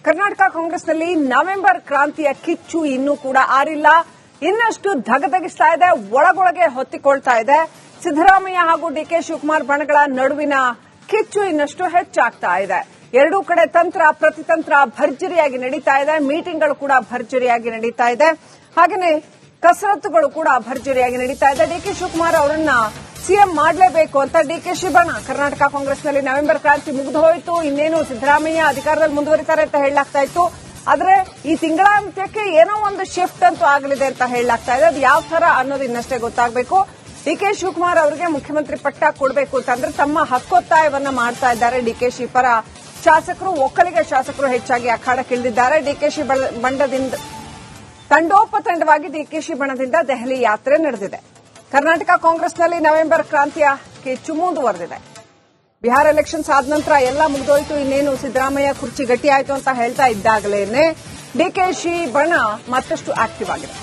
ಕರ್ನಾಟಕ ಕಾಂಗ್ರೆಸ್ನಲ್ಲಿ ನವೆಂಬರ್ ಕ್ರಾಂತಿಯ ಕಿಚ್ಚು ಇನ್ನೂ ಕೂಡ ಆರಿಲ್ಲ. ಇನ್ನಷ್ಟು ಧಗಧಗಿಸ್ತಾ ಇದೆ, ಒಳಗೊಳಗೆ ಹೊತ್ತಿಕೊಳ್ತಾ ಇದೆ. ಸಿದ್ದರಾಮಯ್ಯ ಹಾಗೂ ಡಿಕೆ ಶಿವಕುಮಾರ್ ಬಣಗಳ ನಡುವಿನ ಕಿಚ್ಚು ಇನ್ನಷ್ಟು ಹೆಚ್ಚಾಗ್ತಾ ಇದೆ. ಎರಡೂ ಕಡೆ ತಂತ್ರ ಪ್ರತಿತಂತ್ರ ಭರ್ಜರಿಯಾಗಿ ನಡೀತಾ ಇದೆ. ಮೀಟಿಂಗ್ಗಳು ಕೂಡ ಭರ್ಜರಿಯಾಗಿ ನಡೀತಾ ಇದೆ. ಹಾಗೆಯೇ ಕಸರತ್ತುಗಳು ಕೂಡ ಭರ್ಜರಿಯಾಗಿ ನಡೀತಾ ಇದೆ. ಡಿಕೆ ಶಿವಕುಮಾರ್ ಅವರನ್ನ ಸಿಎಂ ಮಾಡಲೇಬೇಕು ಅಂತ ಡಿಕೆಶಿ ಬಣ. ಕರ್ನಾಟಕ ಕಾಂಗ್ರೆಸ್ನಲ್ಲಿ ನವೆಂಬರ್ ಕ್ರಾಂತಿ ಮುಗಿದು ಹೋಯಿತು, ಇನ್ನೇನು ಸಿದ್ದರಾಮಯ್ಯ ಅಧಿಕಾರದಲ್ಲಿ ಮುಂದುವರಿತಾರೆ ಅಂತ ಹೇಳಲಾಗ್ತಾ ಇತ್ತು. ಆದ್ರೆ ಈ ತಿಂಗಳಾಂತ್ಯಕ್ಕೆ ಏನೋ ಒಂದು ಶಿಫ್ಟ್ ಅಂತೂ ಆಗಲಿದೆ ಅಂತ ಹೇಳಲಾಗ್ತಾ ಇದೆ. ಅದು ಯಾವ ತರ ಅನ್ನೋದು ಇನ್ನಷ್ಟೇ ಗೊತ್ತಾಗಬೇಕು. ಡಿಕೆ ಶಿವಕುಮಾರ್ ಅವರಿಗೆ ಮುಖ್ಯಮಂತ್ರಿ ಪಟ್ಟ ಕೊಡಬೇಕು ಅಂತಂದ್ರೆ ತಮ್ಮ ಹಕ್ಕೊತ್ತಾಯವನ್ನ ಮಾಡ್ತಾ ಇದ್ದಾರೆ ಡಿಕೆಶಿ ಪರ ಶಾಸಕರು. ಒಕ್ಕಲಿಗ ಶಾಸಕರು ಹೆಚ್ಚಾಗಿ ಅಖಾಡಕ್ಕಿಳಿದಿದ್ದಾರೆ. ಡಿಕೆಶಿ ಬಂಡದಿಂದ ತಂಡೋಪತಂಡವಾಗಿ ಡಿಕೆಶಿ ಬಣದಿಂದ ದೆಹಲಿ ಯಾತ್ರೆ ನಡೆದಿದೆ. ಕರ್ನಾಟಕ ಕಾಂಗ್ರೆಸ್ನಲ್ಲಿ ನವೆಂಬರ್ ಕ್ರಾಂತಿಯ ಕಿಚ್ಚು ಮುಂದುವರೆದಿದೆ. ಬಿಹಾರ ಎಲೆಕ್ಷನ್ಸ್ ಆದ ನಂತರ ಎಲ್ಲ ಮುಗಿದೋಯ್ತು, ಇನ್ನೇನು ಸಿದ್ದರಾಮಯ್ಯ ಕುರ್ಚಿ ಗಟ್ಟಿಯಾಯಿತು ಅಂತ ಹೇಳ್ತಾ ಇದ್ದಾಗಲೇನೆ ಡಿಕೆಶಿ ಬಣ ಮತ್ತಷ್ಟು ಆಕ್ಟಿವ್ ಆಗಿದೆ.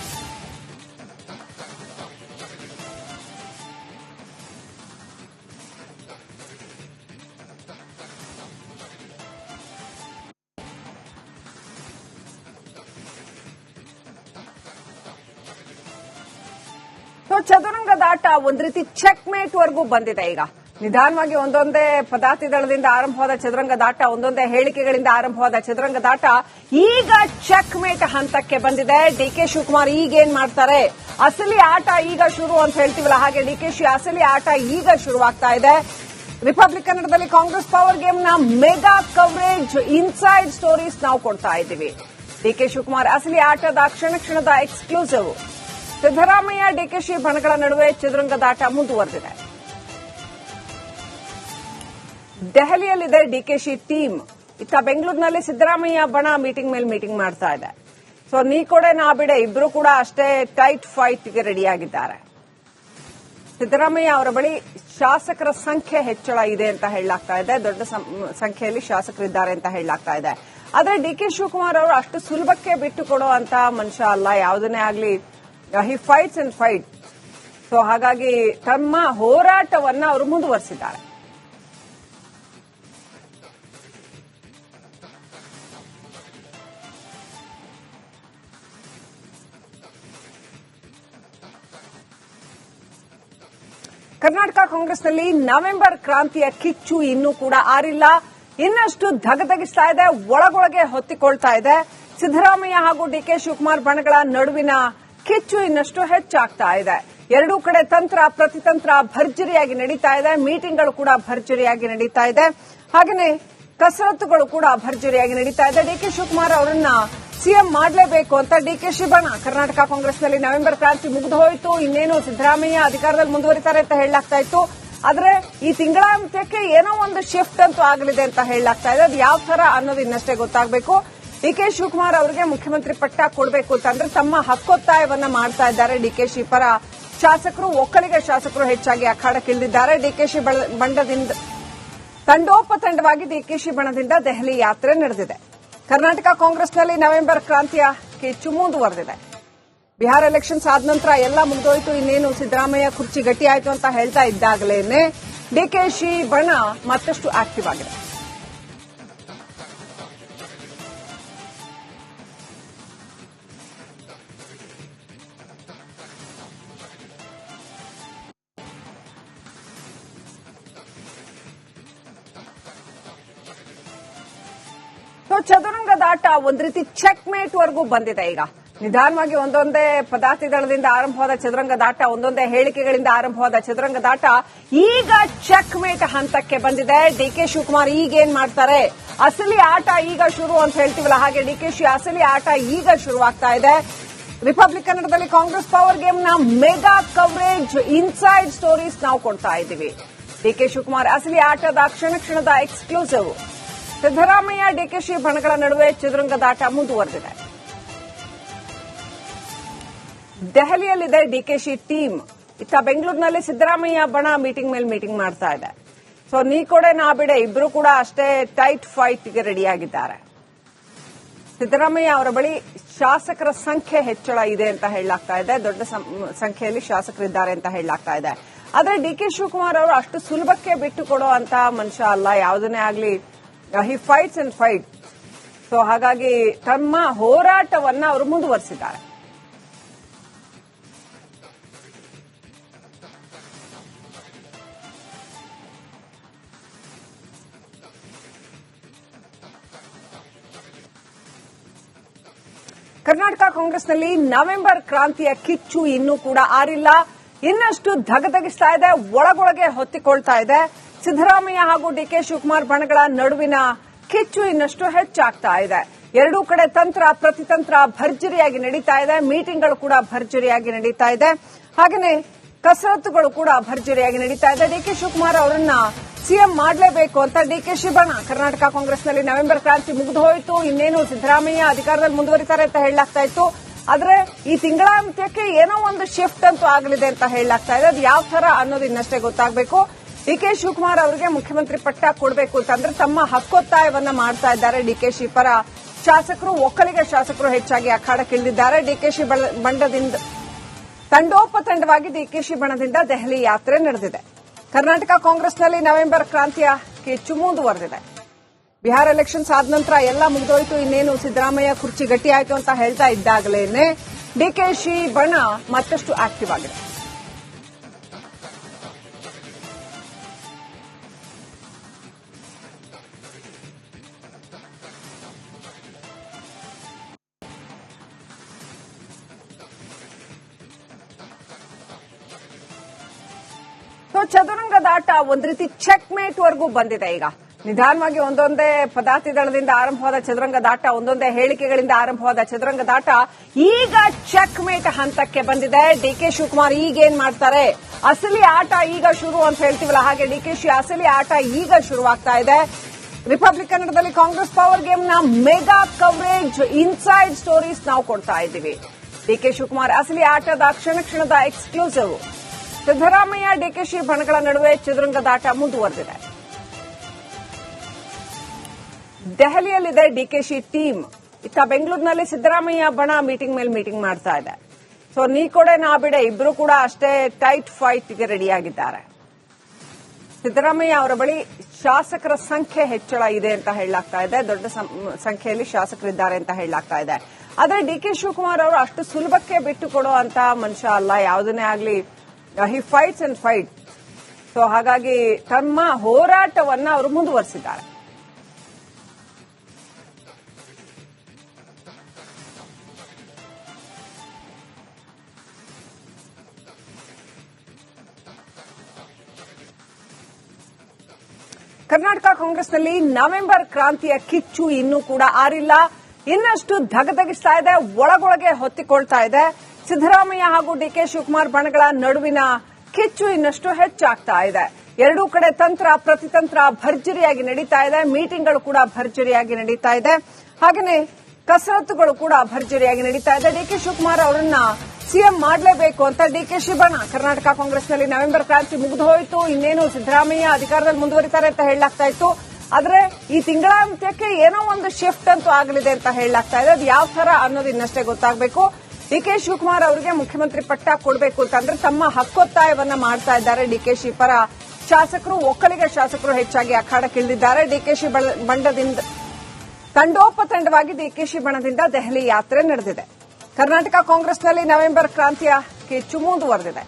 ಚದುರಂಗದಾಟ ಒಂದ್ ರೀತಿ ಚೆಕ್ ಮೇಟ್ ವರೆಗೂ ಬಂದಿದೆ. ಈಗ ನಿಧಾನವಾಗಿ ಒಂದೊಂದೇ ಪದಾತಿ ದಳದಿಂದ ಆರಂಭವಾದ ಚದುರಂಗದಾಟ, ಒಂದೊಂದೇ ಹೇಳಿಕೆಗಳಿಂದ ಆರಂಭವಾದ ಚದುರಂಗದಾಟ ಈಗ ಚೆಕ್ ಮೇಟ್ ಹಂತಕ್ಕೆ ಬಂದಿದೆ. ಡಿಕೆ ಶಿವಕುಮಾರ್ ಈಗೇನ್ ಮಾಡ್ತಾರೆ, ಅಸಲಿ ಆಟ ಈಗ ಶುರು ಅಂತ ಹೇಳ್ತೀವಲ್ಲ, ಹಾಗೆ ಡಿಕೆಶಿ ಅಸಲಿ ಆಟ ಈಗ ಶುರುವಾಗ್ತಾ ಇದೆ. ರಿಪಬ್ಲಿಕ್ ಕನ್ನಡದಲ್ಲಿ ಕಾಂಗ್ರೆಸ್ ಪವರ್ ಗೇಮ್ ನ ಮೆಗಾ ಕವರೇಜ್ ಇನ್ಸೈಡ್ ಸ್ಟೋರೀಸ್ ನಾವು ಕೊಡ್ತಾ ಇದ್ದೀವಿ. ಡಿಕೆ ಶಿವಕುಮಾರ್ ಅಸಲಿ ಆಟದ ಕ್ಷಣದ ಎಕ್ಸ್ಕ್ಲೂಸಿವ್. ಸಿದ್ದರಾಮಯ್ಯ ಡಿಕೆಶಿ ಬಣಗಳ ನಡುವೆ ಚದುರಂಗದಾಟ ಮುಂದುವರೆದಿದೆ. ದೆಹಲಿಯಲ್ಲಿದೆ ಡಿಕೆಶಿ ಟೀಮ್. ಇತ್ತ ಬೆಂಗಳೂರಿನಲ್ಲಿ ಸಿದ್ದರಾಮಯ್ಯ ಬಣ ಮೀಟಿಂಗ್ ಮೇಲೆ ಮೀಟಿಂಗ್ ಮಾಡ್ತಾ ಇದೆ. ಸೊ ನೀ ಕೊಡೆ ನಾ ಬಿಡೆ, ಇಬ್ರು ಕೂಡ ಅಷ್ಟೇ ಟೈಟ್ ಫೈಟ್ಗೆ ರೆಡಿಯಾಗಿದ್ದಾರೆ. ಸಿದ್ದರಾಮಯ್ಯ ಅವರ ಬಳಿ ಶಾಸಕರ ಸಂಖ್ಯೆ ಹೆಚ್ಚಳ ಇದೆ ಅಂತ ಹೇಳಲಾಗ್ತಾ ಇದೆ. ದೊಡ್ಡ ಸಂಖ್ಯೆಯಲ್ಲಿ ಶಾಸಕರಿದ್ದಾರೆ ಅಂತ ಹೇಳಲಾಗ್ತಾ ಇದೆ. ಆದ್ರೆ ಡಿಕೆ ಶಿವಕುಮಾರ್ ಅವರು ಅಷ್ಟು ಸುಲಭಕ್ಕೆ ಬಿಟ್ಟು ಕೊಡೋ ಅಂತ ಮನುಷ್ಯ ಅಲ್ಲ. ಯಾವುದನ್ನೇ ಆಗಲಿ ಹಿ ಫೈಟ್ಸ್ ಅಂಡ್ ಫೈಟ್. ಸೊ ಹಾಗಾಗಿ ತಮ್ಮ ಹೋರಾಟವನ್ನ ಅವರು ಮುಂದುವರೆಸಿದ್ದಾರೆ. ಕರ್ನಾಟಕ ಕಾಂಗ್ರೆಸ್ನಲ್ಲಿ ನವೆಂಬರ್ ಕ್ರಾಂತಿಯ ಕಿಚ್ಚು ಇನ್ನೂ ಕೂಡ ಆರಿಲ್ಲ. ಇನ್ನಷ್ಟು ಧಗಧಗಿಸ್ತಾ ಇದೆ, ಒಳಗೊಳಗೆ ಹೊತ್ತಿಕೊಳ್ತಾ ಇದೆ. ಸಿದ್ದರಾಮಯ್ಯ ಹಾಗೂ ಡಿಕೆ ಶಿವಕುಮಾರ್ ಬಣಗಳ ನಡುವಿನ ಕಿಚ್ಚು ಇನ್ನಷ್ಟು ಹೆಚ್ಚಾಗ್ತಾ ಇದೆ. ಎರಡೂ ಕಡೆ ತಂತ್ರ ಪ್ರತಿತಂತ್ರ ಭರ್ಜರಿಯಾಗಿ ನಡೀತಾ ಇದೆ. ಮೀಟಿಂಗ್ಗಳು ಕೂಡ ಭರ್ಜರಿಯಾಗಿ ನಡೀತಾ ಇದೆ. ಹಾಗೆಯೇ ಕಸರತ್ತುಗಳು ಕೂಡ ಭರ್ಜರಿಯಾಗಿ ನಡೀತಾ ಇದೆ. ಡಿಕೆ ಶಿವಕುಮಾರ್ ಅವರನ್ನ ಸಿಎಂ ಮಾಡಲೇಬೇಕು ಅಂತ ಡಿಕೆಶಿ ಬಣ. ಕರ್ನಾಟಕ ಕಾಂಗ್ರೆಸ್ನಲ್ಲಿ ನವೆಂಬರ್ ಕ್ರಾಂತಿ ಮುಗಿದು ಹೋಯಿತು, ಇನ್ನೇನು ಸಿದ್ದರಾಮಯ್ಯ ಅಧಿಕಾರದಲ್ಲಿ ಮುಂದುವರಿತಾರೆ ಅಂತ ಹೇಳಲಾಗ್ತಾ ಇತ್ತು. ಆದ್ರೆ ಈ ತಿಂಗಳಾಂತ್ಯಕ್ಕೆ ಏನೋ ಒಂದು ಶಿಫ್ಟ್ ಅಂತೂ ಆಗಲಿದೆ ಅಂತ ಹೇಳಲಾಗ್ತಾ ಇದೆ. ಅದು ಯಾವ ತರ ಅನ್ನೋದು ಇನ್ನಷ್ಟೇ ಗೊತ್ತಾಗಬೇಕು. ಡಿಕೆ ಶಿವಕುಮಾರ್ ಅವರಿಗೆ ಮುಖ್ಯಮಂತ್ರಿ ಪಟ್ಟ ಕೊಡಬೇಕು ಅಂತಂದ್ರೆ ತಮ್ಮ ಹಕ್ಕೊತ್ತಾಯವನ್ನ ಮಾಡ್ತಾ ಇದ್ದಾರೆ ಡಿಕೆಶಿ ಪರ ಶಾಸಕರು. ಒಕ್ಕಲಿಗ ಶಾಸಕರು ಹೆಚ್ಚಾಗಿ ಅಖಾಡಕ್ಕಿಳಿದಿದ್ದಾರೆ. ಡಿಕೆಶಿ ಬಂಡದಿಂದ ತಂಡೋಪತಂಡವಾಗಿ ಡಿಕೆಶಿ ಬಣದಿಂದ ದೆಹಲಿ ಯಾತ್ರೆ ನಡೆದಿದೆ. ಕರ್ನಾಟಕ ಕಾಂಗ್ರೆಸ್ನಲ್ಲಿ ನವೆಂಬರ್ ಕ್ರಾಂತಿಯ ಕಿಚ್ಚು ಮುಂದುವರೆದಿದೆ. ಬಿಹಾರ ಎಲೆಕ್ಷನ್ಸ್ ಆದ ನಂತರ ಎಲ್ಲ ಮುಗಿದೋಯ್ತು, ಇನ್ನೇನು ಸಿದ್ದರಾಮಯ್ಯ ಕುರ್ಚಿ ಗಟ್ಟಿಯಾಯಿತು ಅಂತ ಹೇಳ್ತಾ ಇದ್ದಾಗಲೇನೆ ಡಿಕೆಶಿ ಬಣ ಮತ್ತಷ್ಟು ಆಕ್ಟಿವ್ ಆಗಿದೆ. ಚದುರಂಗದಾಟ ಒಂದ್ ರೀತಿ ಚೆಕ್ ಮೇಟ್ ವರೆಗೂ ಬಂದಿದೆ. ಈಗ ನಿಧಾನವಾಗಿ ಒಂದೊಂದೇ ಪದಾತಿ ದಳದಿಂದ ಆರಂಭವಾದ ಚದುರಂಗದಾಟ, ಒಂದೊಂದೇ ಹೇಳಿಕೆಗಳಿಂದ ಆರಂಭವಾದ ಚದುರಂಗದಾಟ ಈಗ ಚೆಕ್ ಮೇಟ್ ಹಂತಕ್ಕೆ ಬಂದಿದೆ. ಡಿಕೆ ಶಿವಕುಮಾರ್ ಈಗೇನ್ ಮಾಡ್ತಾರೆ, ಅಸಲಿ ಆಟ ಈಗ ಶುರು ಅಂತ ಹೇಳ್ತೀವಲ್ಲ, ಹಾಗೆ ಡಿಕೆಶಿ ಅಸಲಿ ಆಟ ಈಗ ಶುರುವಾಗ್ತಾ ಇದೆ. ರಿಪಬ್ಲಿಕ್ ಕನ್ನಡದಲ್ಲಿ ಕಾಂಗ್ರೆಸ್ ಪವರ್ ಗೇಮ್ ನ ಮೆಗಾ ಕವರೇಜ್ ಇನ್ಸೈಡ್ ಸ್ಟೋರೀಸ್ ನಾವು ಕೊಡ್ತಾ ಇದ್ದೀವಿ. ಡಿಕೆ ಶಿವಕುಮಾರ್ ಅಸಲಿ ಆಟದ ಕ್ಷಣದ ಎಕ್ಸ್ಕ್ಲೂಸಿವ್. ಸಿದ್ದರಾಮಯ್ಯ ಡಿಕೆಶಿ ಬಣಗಳ ನಡುವೆ ಚದುರಂಗದಾಟ ಮುಂದುವರೆದಿದೆ. ದೆಹಲಿಯಲ್ಲಿದೆ ಡಿಕೆಶಿ ಟೀಮ್. ಇತ್ತ ಬೆಂಗಳೂರಿನಲ್ಲಿ ಸಿದ್ದರಾಮಯ್ಯ ಬಣ ಮೀಟಿಂಗ್ ಮೇಲೆ ಮೀಟಿಂಗ್ ಮಾಡ್ತಾ ಇದೆ. ಸೊ ನೀ ಕೊಡೆ ನಾ ಬಿಡೆ, ಇಬ್ರು ಕೂಡ ಅಷ್ಟೇ ಟೈಟ್ ಫೈಟ್ಗೆ ರೆಡಿಯಾಗಿದ್ದಾರೆ. ಸಿದ್ದರಾಮಯ್ಯ ಅವರ ಬಳಿ ಶಾಸಕರ ಸಂಖ್ಯೆ ಹೆಚ್ಚಳ ಇದೆ ಅಂತ ಹೇಳಲಾಗ್ತಾ ಇದೆ. ದೊಡ್ಡ ಸಂಖ್ಯೆಯಲ್ಲಿ ಶಾಸಕರಿದ್ದಾರೆ ಅಂತ ಹೇಳಲಾಗ್ತಾ ಇದೆ. ಆದ್ರೆ ಡಿಕೆ ಶಿವಕುಮಾರ್ ಅವರು ಅಷ್ಟು ಸುಲಭಕ್ಕೆ ಬಿಟ್ಟು ಕೊಡೋ ಅಂತ ಮನುಷ್ಯ ಅಲ್ಲ. ಯಾವುದನ್ನೇ ಆಗಲಿ ಹಿ ಫೈಟ್ಸ್ ಅಂಡ್ ಫೈಟ್. ಸೊ ಹಾಗಾಗಿ ತಮ್ಮ ಹೋರಾಟವನ್ನ ಅವರು ಮುಂದುವರೆಸಿದ್ದಾರೆ. ಕರ್ನಾಟಕ ಕಾಂಗ್ರೆಸ್ನಲ್ಲಿ ನವೆಂಬರ್ ಕ್ರಾಂತಿಯ ಕಿಚ್ಚು ಇನ್ನೂ ಕೂಡ ಆರಿಲ್ಲ. ಇನ್ನಷ್ಟು ಧಗಧಗಿಸ್ತಾ ಇದೆ, ಒಳಗೊಳಗೆ ಹೊತ್ತಿಕೊಳ್ತಾ ಇದೆ. ಸಿದ್ದರಾಮಯ್ಯ ಹಾಗೂ ಡಿಕೆ ಶಿವಕುಮಾರ್ ಬಣಗಳ ನಡುವಿನ ಕಿಚ್ಚು ಇನ್ನಷ್ಟು ಹೆಚ್ಚಾಗ್ತಾ ಇದೆ. ಎರಡೂ ಕಡೆ ತಂತ್ರ ಪ್ರತಿತಂತ್ರ ಭರ್ಜರಿಯಾಗಿ ನಡೀತಾ ಇದೆ. ಮೀಟಿಂಗ್ಗಳು ಕೂಡ ಭರ್ಜರಿಯಾಗಿ ನಡೀತಾ ಇದೆ. ಹಾಗೆಯೇ ಕಸರತ್ತುಗಳು ಕೂಡ ಭರ್ಜರಿಯಾಗಿ ನಡೀತಾ ಇದೆ. ಡಿಕೆ ಶಿವಕುಮಾರ್ ಅವರನ್ನ ಸಿಎಂ ಮಾಡಲೇಬೇಕು ಅಂತ ಡಿಕೆಶಿ ಬಣ. ಕರ್ನಾಟಕ ಕಾಂಗ್ರೆಸ್ನಲ್ಲಿ ನವೆಂಬರ್ ಕ್ರಾಂತಿ ಮುಗಿದು ಹೋಯಿತು, ಇನ್ನೇನು ಸಿದ್ದರಾಮಯ್ಯ ಅಧಿಕಾರದಲ್ಲಿ ಮುಂದುವರಿತಾರೆ ಅಂತ ಹೇಳಲಾಗ್ತಾ ಇತ್ತು. ಆದ್ರೆ ಈ ತಿಂಗಳಾಂತ್ಯಕ್ಕೆ ಏನೋ ಒಂದು ಶಿಫ್ಟ್ ಅಂತೂ ಆಗಲಿದೆ ಅಂತ ಹೇಳಲಾಗ್ತಾ ಇದೆ. ಅದು ಯಾವ ತರ ಅನ್ನೋದು ಇನ್ನಷ್ಟೇ ಗೊತ್ತಾಗಬೇಕು. ಡಿಕೆ ಶಿವಕುಮಾರ್ ಅವರಿಗೆ ಮುಖ್ಯಮಂತ್ರಿ ಪಟ್ಟ ಕೊಡಬೇಕು ಅಂತಂದ್ರೆ ತಮ್ಮ ಹಕ್ಕೊತ್ತಾಯವನ್ನ ಮಾಡ್ತಾ ಇದ್ದಾರೆ ಡಿಕೆಶಿ ಪರ ಶಾಸಕರು. ಒಕ್ಕಲಿಗ ಶಾಸಕರು ಹೆಚ್ಚಾಗಿ ಅಖಾಡಕ್ಕಿಳಿದಿದ್ದಾರೆ. ಡಿಕೆಶಿ ಬಣದಿಂದ ತಂಡೋಪತಂಡವಾಗಿ ಡಿಕೆಶಿ ಬಣದಿಂದ ದೆಹಲಿ ಯಾತ್ರೆ ನಡೆದಿದೆ. ಕರ್ನಾಟಕ ಕಾಂಗ್ರೆಸ್ನಲ್ಲಿ ನವೆಂಬರ್ ಕ್ರಾಂತಿಯ ಕಿಚ್ಚು ಮುಂದುವರೆದಿದೆ. ಬಿಹಾರ ಎಲೆಕ್ಷನ್ಸ್ ಆದ ನಂತರ ಎಲ್ಲ ಮುಗಿದೋಯ್ತು, ಇನ್ನೇನು ಸಿದ್ದರಾಮಯ್ಯ ಕುರ್ಚಿ ಗಟ್ಟಿಯಾಯಿತು ಅಂತ ಹೇಳ್ತಾ ಇದ್ದಾಗಲೇನೆ ಡಿಕೆಶಿ ಬಣ ಮತ್ತಷ್ಟು ಆಕ್ಟಿವ್ ಆಗಿದೆ. ಚದುರಂಗದಾಟ ಒಂದ್ ರೀತಿ ಚೆಕ್ ಮೇಟ್ ವರೆಗೂ ಬಂದಿದೆ. ಈಗ ನಿಧಾನವಾಗಿ ಒಂದೊಂದೇ ಪದಾತಿ ದಳದಿಂದ ಆರಂಭವಾದ ಚದುರಂಗದಾಟ, ಒಂದೊಂದೇ ಹೇಳಿಕೆಗಳಿಂದ ಆರಂಭವಾದ ಚದುರಂಗದಾಟ ಈಗ ಚೆಕ್ ಮೇಟ್ ಹಂತಕ್ಕೆ ಬಂದಿದೆ. ಡಿಕೆ ಶಿವಕುಮಾರ್ ಈಗೇನ್ ಮಾಡ್ತಾರೆ, ಅಸಲಿ ಆಟ ಈಗ ಶುರು ಅಂತ ಹೇಳ್ತೀವಲ್ಲ, ಹಾಗೆ ಡಿಕೆಶಿ ಅಸಲಿ ಆಟ ಈಗ ಶುರುವಾಗ್ತಾ ಇದೆ. ರಿಪಬ್ಲಿಕ್ ಕನ್ನಡದಲ್ಲಿ ಕಾಂಗ್ರೆಸ್ ಪವರ್ ಗೇಮ್ ನ ಮೆಗಾ ಕವರೇಜ್ ಇನ್ಸೈಡ್ ಸ್ಟೋರೀಸ್ ನಾವು ಕೊಡ್ತಾ ಇದ್ದೀವಿ. ಡಿಕೆ ಶಿವಕುಮಾರ್ ಅಸಲಿ ಆಟದ ಕ್ಷಣದ ಎಕ್ಸ್ಕ್ಲೂಸಿವ್. ಸಿದ್ದರಾಮಯ್ಯ ಡಿಕೆಶಿ ಬಣಗಳ ನಡುವೆ ಚದುರಂಗದಾಟ ಮುಂದುವರೆದಿದೆ. ದೆಹಲಿಯಲ್ಲಿದೆ ಡಿಕೆಶಿ ಟೀಮ್. ಇತ್ತ ಬೆಂಗಳೂರಿನಲ್ಲಿ ಸಿದ್ದರಾಮಯ್ಯ ಬಣ ಮೀಟಿಂಗ್ ಮೇಲೆ ಮೀಟಿಂಗ್ ಮಾಡ್ತಾ ಇದೆ. ಸೊ ನೀ ಕೊಡೆ ನಾ ಬಿಡೆ ಇಬ್ರು ಕೂಡ ಅಷ್ಟೇ ಟೈಟ್ ಫೈಟ್ಗೆ ರೆಡಿಯಾಗಿದ್ದಾರೆ. ಸಿದ್ದರಾಮಯ್ಯ ಅವರ ಬಳಿ ಶಾಸಕರ ಸಂಖ್ಯೆ ಹೆಚ್ಚಳ ಇದೆ ಅಂತ ಹೇಳಲಾಗ್ತಾ ಇದೆ. ದೊಡ್ಡ ಸಂಖ್ಯೆಯಲ್ಲಿ ಶಾಸಕರಿದ್ದಾರೆ ಅಂತ ಹೇಳಲಾಗ್ತಾ ಇದೆ. ಆದ್ರೆ ಡಿಕೆ ಶಿವಕುಮಾರ್ ಅವರು ಅಷ್ಟು ಸುಲಭಕ್ಕೆ ಬಿಟ್ಟು ಕೊಡೋ ಅಂತ ಮನುಷ್ಯ ಅಲ್ಲ. ಯಾವುದನ್ನೇ ಆಗಲಿ ಹಿ ಫೈಟ್ಸ್ ಅಂಡ್ ಫೈಟ್. ಸೊ ಹಾಗಾಗಿ ತಮ್ಮ ಹೋರಾಟವನ್ನ ಅವರು ಮುಂದುವರೆಸಿದ್ದಾರೆ. ಕರ್ನಾಟಕ ಕಾಂಗ್ರೆಸ್ನಲ್ಲಿ ನವೆಂಬರ್ ಕ್ರಾಂತಿಯ ಕಿಚ್ಚು ಇನ್ನೂ ಕೂಡ ಆರಿಲ್ಲ. ಇನ್ನಷ್ಟು ಧಗಧಗಿಸ್ತಾ ಇದೆ, ಒಳಗೊಳಗೆ ಹೊತ್ತಿಕೊಳ್ತಾ ಇದೆ. ಸಿದ್ದರಾಮಯ್ಯ ಹಾಗೂ ಡಿಕೆ ಶಿವಕುಮಾರ್ ಬಣಗಳ ನಡುವಿನ ಕಿಚ್ಚು ಇನ್ನಷ್ಟು ಹೆಚ್ಚಾಗ್ತಾ ಇದೆ. ಎರಡೂ ಕಡೆ ತಂತ್ರ ಪ್ರತಿತಂತ್ರ ಭರ್ಜರಿಯಾಗಿ ನಡೀತಾ ಇದೆ. ಮೀಟಿಂಗ್ಗಳು ಕೂಡ ಭರ್ಜರಿಯಾಗಿ ನಡೀತಾ ಇದೆ. ಹಾಗೆಯೇ ಕಸರತ್ತುಗಳು ಕೂಡ ಭರ್ಜರಿಯಾಗಿ ನಡೀತಾ ಇದೆ. ಡಿಕೆ ಶಿವಕುಮಾರ್ ಅವರನ್ನ ಸಿಎಂ ಮಾಡಲೇಬೇಕು ಅಂತ ಡಿಕೆಶಿ ಬಣ. ಕರ್ನಾಟಕ ಕಾಂಗ್ರೆಸ್ನಲ್ಲಿ ನವೆಂಬರ್ ಕ್ರಾಂತಿ ಮುಗಿದು ಹೋಯಿತು, ಇನ್ನೇನು ಸಿದ್ದರಾಮಯ್ಯ ಅಧಿಕಾರದಲ್ಲಿ ಮುಂದುವರಿತಾರೆ ಅಂತ ಹೇಳಲಾಗ್ತಾ ಇತ್ತು. ಆದ್ರೆ ಈ ತಿಂಗಳಾಂತ್ಯಕ್ಕೆ ಏನೋ ಒಂದು ಶಿಫ್ಟ್ ಅಂತೂ ಆಗಲಿದೆ ಅಂತ ಹೇಳಲಾಗ್ತಾ ಇದೆ. ಅದು ಯಾವ ತರ ಅನ್ನೋದು ಇನ್ನಷ್ಟೇ ಗೊತ್ತಾಗಬೇಕು. ಡಿಕೆ ಶಿವಕುಮಾರ್ ಅವರಿಗೆ ಮುಖ್ಯಮಂತ್ರಿ ಪಟ್ಟ ಕೊಡಬೇಕು ಅಂತಂದ್ರೆ ತಮ್ಮ ಹಕ್ಕೊತ್ತಾಯವನ್ನ ಮಾಡ್ತಾ ಇದ್ದಾರೆ ಡಿಕೆಶಿ ಪರ ಶಾಸಕರು. ಒಕ್ಕಲಿಗ ಶಾಸಕರು ಹೆಚ್ಚಾಗಿ ಅಖಾಡಕ್ಕಿಳಿದಿದ್ದಾರೆ. ಡಿಕೆಶಿ ಬಣದಿಂದ ತಂಡೋಪತಂಡವಾಗಿ ಡಿಕೆಶಿ ಬಣದಿಂದ ದೆಹಲಿ ಯಾತ್ರೆ ನಡೆದಿದೆ. ಕರ್ನಾಟಕ ಕಾಂಗ್ರೆಸ್ನಲ್ಲಿ ನವೆಂಬರ್ ಕ್ರಾಂತಿಯ ಕಿಚ್ಚು ಮುಂದುವರೆದಿದೆ.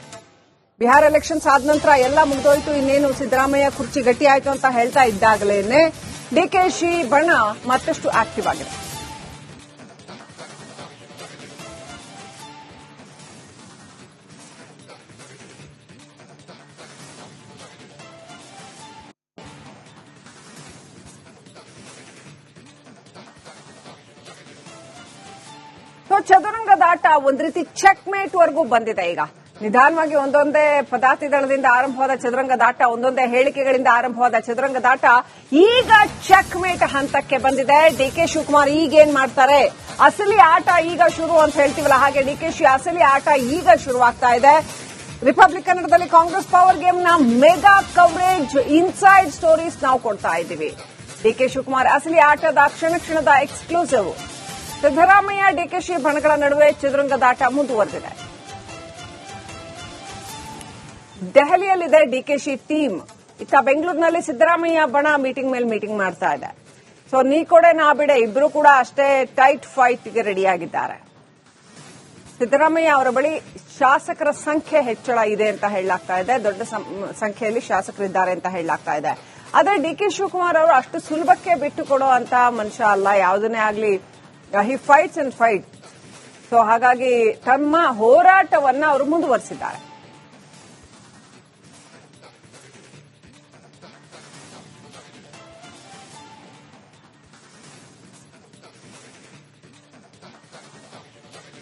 ಬಿಹಾರ ಎಲೆಕ್ಷನ್ಸ್ ಆದ ನಂತರ ಎಲ್ಲ ಮುಗಿದೋಯ್ತು, ಇನ್ನೇನು ಸಿದ್ದರಾಮಯ್ಯ ಕುರ್ಚಿ ಗಟ್ಟಿಯಾಯಿತು ಅಂತ ಹೇಳ್ತಾ ಇದ್ದಾಗಲೇನೆ ಡಿಕೆಶಿ ಬಣ ಮತ್ತಷ್ಟು ಆಕ್ಟಿವ್ ಆಗಿದೆ. ಚದುರಂಗದಾಟ ಒಂದ್ ರೀತಿ ಚೆಕ್ ಮೇಟ್ ವರೆಗೂ ಬಂದಿದೆ. ಈಗ ನಿಧಾನವಾಗಿ ಒಂದೊಂದೇ ಪದಾತಿ ದಳದಿಂದ ಆರಂಭವಾದ ಚದುರಂಗದಾಟ, ಒಂದೊಂದೇ ಹೇಳಿಕೆಗಳಿಂದ ಆರಂಭವಾದ ಚದುರಂಗದಾಟ ಈಗ ಚೆಕ್ ಮೇಟ್ ಹಂತಕ್ಕೆ ಬಂದಿದೆ. ಡಿಕೆ ಶಿವಕುಮಾರ್ ಈಗೇನ್ ಮಾಡ್ತಾರೆ, ಅಸಲಿ ಆಟ ಈಗ ಶುರು ಅಂತ ಹೇಳ್ತೀವಲ್ಲ, ಹಾಗೆ ಡಿಕೆಶಿ ಅಸಲಿ ಆಟ ಈಗ ಶುರುವಾಗ್ತಾ ಇದೆ. ರಿಪಬ್ಲಿಕ್ ಕನ್ನಡದಲ್ಲಿ ಕಾಂಗ್ರೆಸ್ ಪವರ್ ಗೇಮ್ ನ ಮೆಗಾ ಕವರೇಜ್ ಇನ್ಸೈಡ್ ಸ್ಟೋರೀಸ್ ನಾವು ಕೊಡ್ತಾ ಇದ್ದೀವಿ. ಡಿಕೆ ಶಿವಕುಮಾರ್ ಅಸಲಿ ಆಟದ ಕ್ಷಣದ ಎಕ್ಸ್ಕ್ಲೂಸಿವ್. ಸಿದ್ದರಾಮಯ್ಯ ಡಿಕೆಶಿ ಬಣಗಳ ನಡುವೆ ಚದುರಂಗದಾಟ ಮುಂದುವರೆದಿದೆ. ದೆಹಲಿಯಲ್ಲಿದೆ ಡಿಕೆಶಿ ಟೀಮ್. ಇತ್ತ ಬೆಂಗಳೂರಿನಲ್ಲಿ ಸಿದ್ದರಾಮಯ್ಯ ಬಣ ಮೀಟಿಂಗ್ ಮೇಲೆ ಮೀಟಿಂಗ್ ಮಾಡ್ತಾ ಇದೆ. ಸೊ ನೀ ಕೊಡೆ ನಾ ಬಿಡೆ ಇಬ್ರು ಕೂಡ ಅಷ್ಟೇ ಟೈಟ್ ಫೈಟ್ಗೆ ರೆಡಿಯಾಗಿದ್ದಾರೆ. ಸಿದ್ದರಾಮಯ್ಯ ಅವರ ಬಳಿ ಶಾಸಕರ ಸಂಖ್ಯೆ ಹೆಚ್ಚಳ ಇದೆ ಅಂತ ಹೇಳಲಾಗ್ತಾ ಇದೆ, ದೊಡ್ಡ ಸಂಖ್ಯೆಯಲ್ಲಿ ಶಾಸಕರಿದ್ದಾರೆ ಅಂತ ಹೇಳಲಾಗ್ತಾ ಇದೆ. ಆದ್ರೆ ಡಿ.ಕೆ. ಶಿವಕುಮಾರ್ ಅವರು ಅಷ್ಟು ಸುಲಭಕ್ಕೆ ಬಿಟ್ಟು ಕೊಡೋ ಅಂತ ಮನುಷ್ಯ ಅಲ್ಲ, ಯಾವುದನ್ನೇ ಆಗ್ಲಿ ಹಿ ಫೈಟ್ಸ್ ಅಂಡ್ ಫೈಟ್. ಸೊ ಹಾಗಾಗಿ ತಮ್ಮ ಹೋರಾಟವನ್ನ ಅವರು ಮುಂದುವರಿಸಿದ್ದಾರೆ.